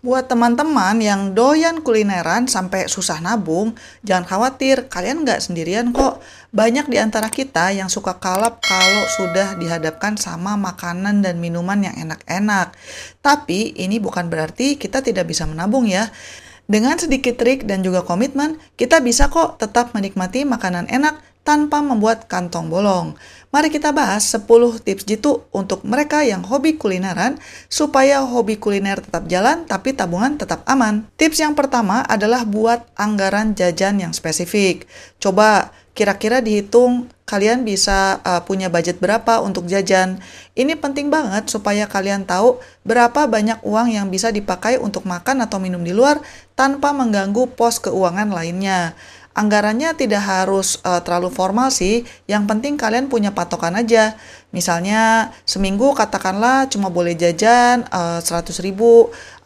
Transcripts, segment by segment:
Buat teman-teman yang doyan kulineran sampai susah nabung, jangan khawatir, kalian nggak sendirian kok. Banyak di antara kita yang suka kalap kalau sudah dihadapkan sama makanan dan minuman yang enak-enak. Tapi ini bukan berarti kita tidak bisa menabung ya. Dengan sedikit trik dan juga komitmen, kita bisa kok tetap menikmati makanan enak tanpa membuat kantong bolong. Mari kita bahas 10 tips jitu untuk mereka yang hobi kulineran supaya hobi kuliner tetap jalan tapi tabungan tetap aman. Tips yang pertama adalah buat anggaran jajan yang spesifik. Coba kira-kira dihitung kalian bisa punya budget berapa untuk jajan. Ini penting banget supaya kalian tahu berapa banyak uang yang bisa dipakai untuk makan atau minum di luar tanpa mengganggu pos keuangan lainnya. Anggarannya tidak harus terlalu formal sih, yang penting kalian punya patokan aja. Misalnya seminggu katakanlah cuma boleh jajan 100.000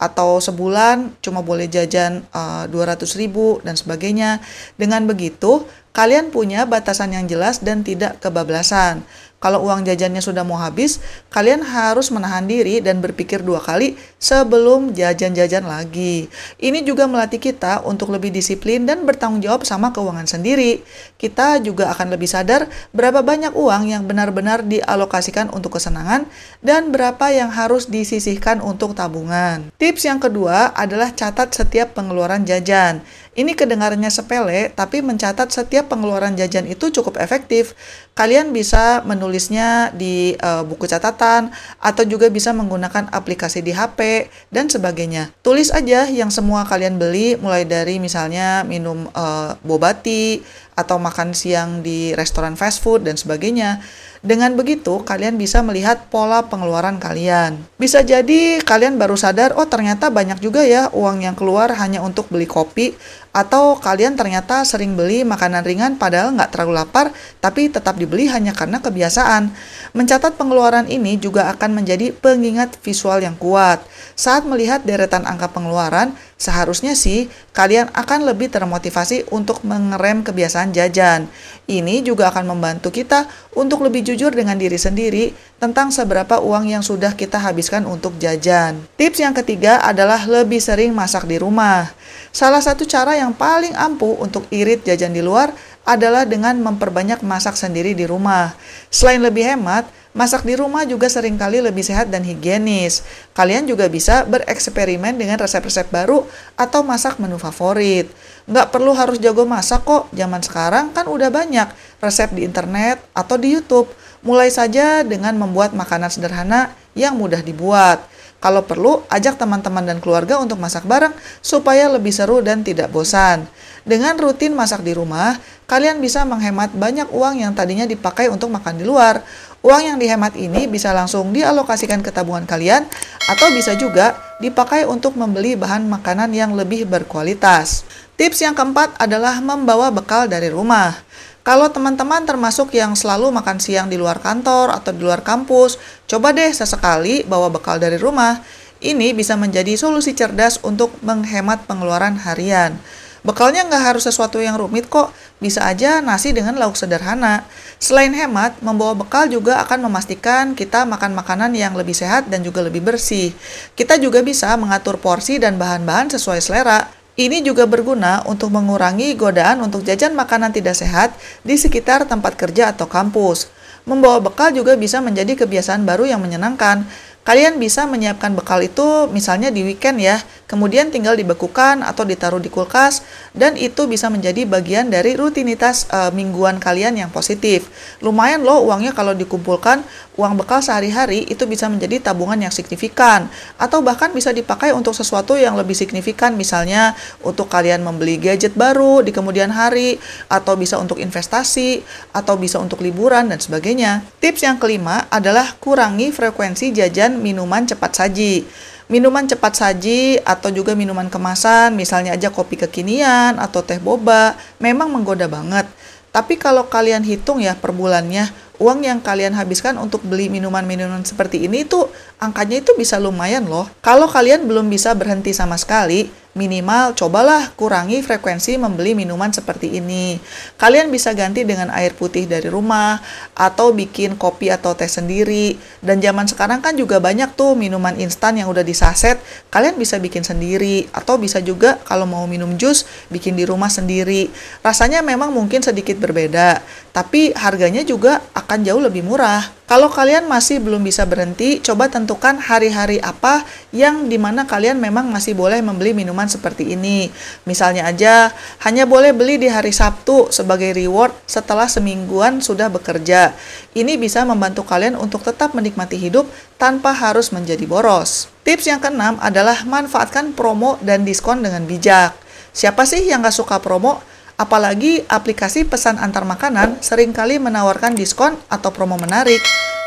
atau sebulan cuma boleh jajan 200.000 dan sebagainya. Dengan begitu, kalian punya batasan yang jelas dan tidak kebablasan. Kalau uang jajannya sudah mau habis, kalian harus menahan diri dan berpikir 2 kali sebelum jajan-jajan lagi. Ini juga melatih kita untuk lebih disiplin dan bertanggung jawab sama keuangan sendiri. Kita juga akan lebih sadar berapa banyak uang yang benar-benar dialokasikan untuk kesenangan dan berapa yang harus disisihkan untuk tabungan. Tips yang kedua adalah catat setiap pengeluaran jajan. Ini kedengarannya sepele, tapi mencatat setiap pengeluaran jajan itu cukup efektif. Kalian bisa menulisnya di buku catatan, atau juga bisa menggunakan aplikasi di HP, dan sebagainya. Tulis aja yang semua kalian beli, mulai dari misalnya minum boba tea, atau makan siang di restoran fast food, dan sebagainya. Dengan begitu, kalian bisa melihat pola pengeluaran kalian. Bisa jadi kalian baru sadar, oh ternyata banyak juga ya uang yang keluar hanya untuk beli kopi, atau kalian ternyata sering beli makanan ringan padahal nggak terlalu lapar, tapi tetap dibeli hanya karena kebiasaan. Mencatat pengeluaran ini juga akan menjadi pengingat visual yang kuat. Saat melihat deretan angka pengeluaran, seharusnya sih kalian akan lebih termotivasi untuk mengerem kebiasaan jajan. Ini juga akan membantu kita untuk lebih jujur dengan diri sendiri tentang seberapa uang yang sudah kita habiskan untuk jajan. Tips yang ketiga adalah lebih sering masak di rumah. Salah satu cara yang paling ampuh untuk irit jajan di luar adalah dengan memperbanyak masak sendiri di rumah. Selain lebih hemat, masak di rumah juga seringkali lebih sehat dan higienis. Kalian juga bisa bereksperimen dengan resep-resep baru atau masak menu favorit. Nggak perlu harus jago masak kok, zaman sekarang kan udah banyak resep di internet atau di YouTube. Mulai saja dengan membuat makanan sederhana yang mudah dibuat. Kalau perlu, ajak teman-teman dan keluarga untuk masak bareng supaya lebih seru dan tidak bosan. Dengan rutin masak di rumah, kalian bisa menghemat banyak uang yang tadinya dipakai untuk makan di luar. Uang yang dihemat ini bisa langsung dialokasikan ke tabungan kalian atau bisa juga dipakai untuk membeli bahan makanan yang lebih berkualitas. Tips yang keempat adalah membawa bekal dari rumah. Kalau teman-teman termasuk yang selalu makan siang di luar kantor atau di luar kampus, coba deh sesekali bawa bekal dari rumah. Ini bisa menjadi solusi cerdas untuk menghemat pengeluaran harian. Bekalnya nggak harus sesuatu yang rumit kok, bisa aja nasi dengan lauk sederhana. Selain hemat, membawa bekal juga akan memastikan kita makan makanan yang lebih sehat dan juga lebih bersih. Kita juga bisa mengatur porsi dan bahan-bahan sesuai selera. Ini juga berguna untuk mengurangi godaan untuk jajan makanan tidak sehat di sekitar tempat kerja atau kampus. Membawa bekal juga bisa menjadi kebiasaan baru yang menyenangkan. Kalian bisa menyiapkan bekal itu misalnya di weekend ya, kemudian tinggal dibekukan atau ditaruh di kulkas, dan itu bisa menjadi bagian dari rutinitas mingguan kalian yang positif. Lumayan loh uangnya kalau dikumpulkan, uang bekal sehari-hari itu bisa menjadi tabungan yang signifikan, atau bahkan bisa dipakai untuk sesuatu yang lebih signifikan, misalnya untuk kalian membeli gadget baru di kemudian hari, atau bisa untuk investasi, atau bisa untuk liburan, dan sebagainya. Tips yang kelima adalah kurangi frekuensi jajan minuman cepat saji. Minuman cepat saji atau juga minuman kemasan, misalnya aja kopi kekinian atau teh boba, memang menggoda banget. Tapi kalau kalian hitung ya per bulannya, uang yang kalian habiskan untuk beli minuman-minuman seperti ini tuh angkanya itu bisa lumayan loh. Kalau kalian belum bisa berhenti sama sekali, Minimal cobalah kurangi frekuensi membeli minuman seperti ini. Kalian bisa ganti dengan air putih dari rumah, atau bikin kopi atau teh sendiri. Dan zaman sekarang kan juga banyak tuh minuman instan yang udah disaset, kalian bisa bikin sendiri. Atau bisa juga kalau mau minum jus, bikin di rumah sendiri. Rasanya memang mungkin sedikit berbeda, tapi harganya juga akan jauh lebih murah. Kalau kalian masih belum bisa berhenti, coba tentukan hari-hari apa yang dimana kalian memang masih boleh membeli minuman seperti ini. Misalnya aja, hanya boleh beli di hari Sabtu sebagai reward setelah semingguan sudah bekerja. Ini bisa membantu kalian untuk tetap menikmati hidup tanpa harus menjadi boros. Tips yang keenam adalah manfaatkan promo dan diskon dengan bijak. Siapa sih yang gak suka promo? Apalagi aplikasi pesan antar makanan seringkali menawarkan diskon atau promo menarik.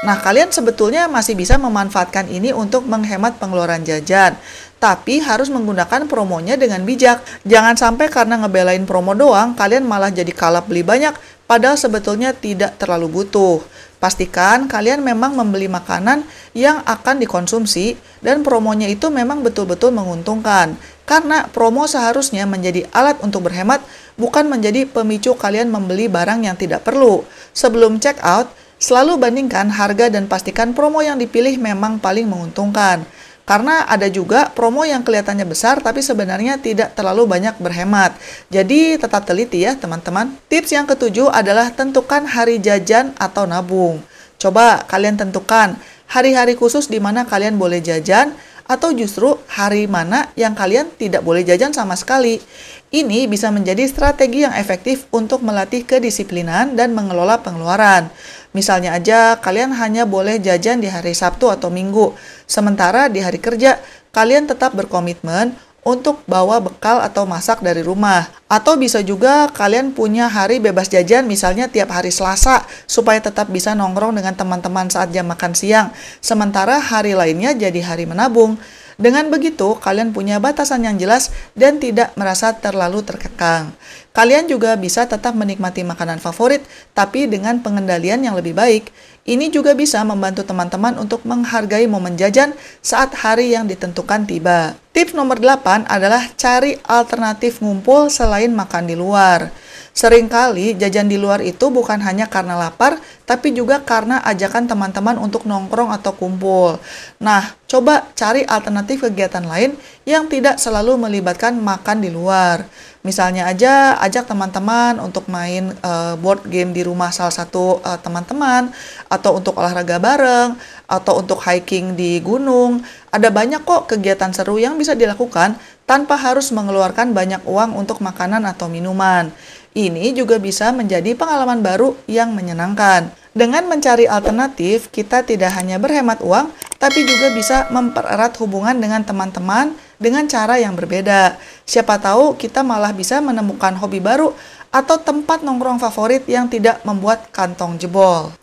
Nah, kalian sebetulnya masih bisa memanfaatkan ini untuk menghemat pengeluaran jajan. Tapi harus menggunakan promonya dengan bijak. Jangan sampai karena ngebelain promo doang, kalian malah jadi kalap beli banyak, padahal sebetulnya tidak terlalu butuh. Pastikan kalian memang membeli makanan yang akan dikonsumsi dan promonya itu memang betul-betul menguntungkan. Karena promo seharusnya menjadi alat untuk berhemat, bukan menjadi pemicu kalian membeli barang yang tidak perlu. Sebelum check out, selalu bandingkan harga dan pastikan promo yang dipilih memang paling menguntungkan. Karena ada juga promo yang kelihatannya besar tapi sebenarnya tidak terlalu banyak berhemat. Jadi tetap teliti ya teman-teman. Tips yang ketujuh adalah tentukan hari jajan atau nabung. Coba kalian tentukan hari-hari khusus di mana kalian boleh jajan, atau justru hari mana yang kalian tidak boleh jajan sama sekali. Ini bisa menjadi strategi yang efektif untuk melatih kedisiplinan dan mengelola pengeluaran. Misalnya aja, kalian hanya boleh jajan di hari Sabtu atau Minggu, sementara di hari kerja, kalian tetap berkomitmen untuk bawa bekal atau masak dari rumah. Atau bisa juga kalian punya hari bebas jajan misalnya tiap hari Selasa supaya tetap bisa nongkrong dengan teman-teman saat jam makan siang. Sementara hari lainnya jadi hari menabung. Dengan begitu, kalian punya batasan yang jelas dan tidak merasa terlalu terkekang. Kalian juga bisa tetap menikmati makanan favorit, tapi dengan pengendalian yang lebih baik. Ini juga bisa membantu teman-teman untuk menghargai momen jajan saat hari yang ditentukan tiba. Tips nomor 8 adalah cari alternatif ngumpul selain makan di luar. Seringkali jajan di luar itu bukan hanya karena lapar, tapi juga karena ajakan teman-teman untuk nongkrong atau kumpul. Nah, coba cari alternatif kegiatan lain yang tidak selalu melibatkan makan di luar. Misalnya aja ajak teman-teman untuk main board game di rumah salah satu teman-teman, atau untuk olahraga bareng, atau untuk hiking di gunung. Ada banyak kok kegiatan seru yang bisa dilakukan tanpa harus mengeluarkan banyak uang untuk makanan atau minuman. Ini juga bisa menjadi pengalaman baru yang menyenangkan. Dengan mencari alternatif, kita tidak hanya berhemat uang, tapi juga bisa mempererat hubungan dengan teman-teman dengan cara yang berbeda. Siapa tahu kita malah bisa menemukan hobi baru atau tempat nongkrong favorit yang tidak membuat kantong jebol.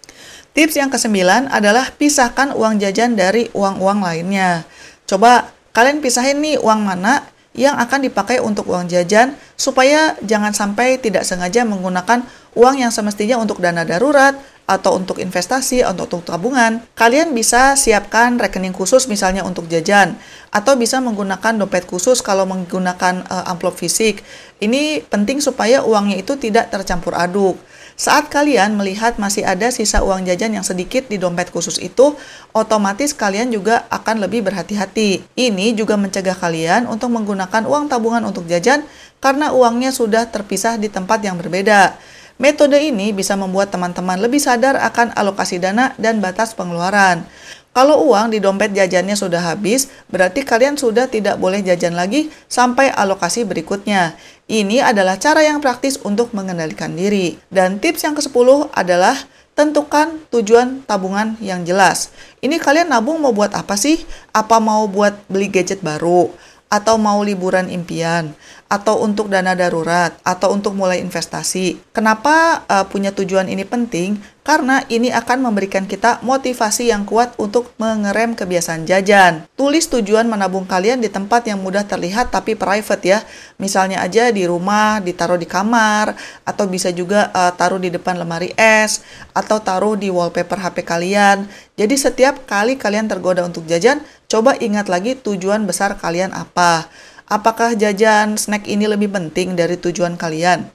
Tips yang ke-9 adalah pisahkan uang jajan dari uang-uang lainnya. Coba kalian pisahin nih uang mana yang akan dipakai untuk uang jajan supaya jangan sampai tidak sengaja menggunakan uang yang semestinya untuk dana darurat atau untuk investasi atau untuk tabungan. Kalian bisa siapkan rekening khusus misalnya untuk jajan, atau bisa menggunakan dompet khusus kalau menggunakan amplop fisik. Ini penting supaya uangnya itu tidak tercampur aduk. Saat kalian melihat masih ada sisa uang jajan yang sedikit di dompet khusus itu, otomatis kalian juga akan lebih berhati-hati. Ini juga mencegah kalian untuk menggunakan uang tabungan untuk jajan karena uangnya sudah terpisah di tempat yang berbeda. Metode ini bisa membuat teman-teman lebih sadar akan alokasi dana dan batas pengeluaran. Kalau uang di dompet jajannya sudah habis, berarti kalian sudah tidak boleh jajan lagi sampai alokasi berikutnya. Ini adalah cara yang praktis untuk mengendalikan diri. Dan tips yang ke-10 adalah tentukan tujuan tabungan yang jelas. Ini kalian nabung mau buat apa sih? Apa mau buat beli gadget baru? Atau mau liburan impian, atau untuk dana darurat, atau untuk mulai investasi. Kenapa punya tujuan ini penting? Karena ini akan memberikan kita motivasi yang kuat untuk mengerem kebiasaan jajan. Tulis tujuan menabung kalian di tempat yang mudah terlihat tapi private ya. Misalnya aja di rumah, ditaruh di kamar, atau bisa juga taruh di depan lemari es, atau taruh di wallpaper HP kalian. Jadi setiap kali kalian tergoda untuk jajan, coba ingat lagi tujuan besar kalian apa. Apakah jajan snack ini lebih penting dari tujuan kalian?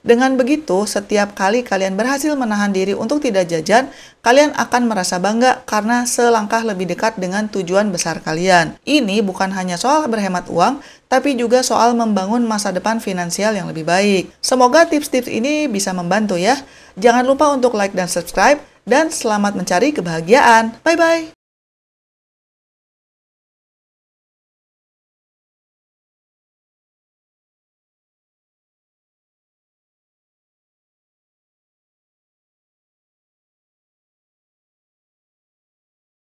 Dengan begitu, setiap kali kalian berhasil menahan diri untuk tidak jajan, kalian akan merasa bangga karena selangkah lebih dekat dengan tujuan besar kalian. Ini bukan hanya soal berhemat uang, tapi juga soal membangun masa depan finansial yang lebih baik. Semoga tips-tips ini bisa membantu ya. Jangan lupa untuk like dan subscribe, dan selamat mencari kebahagiaan. Bye-bye!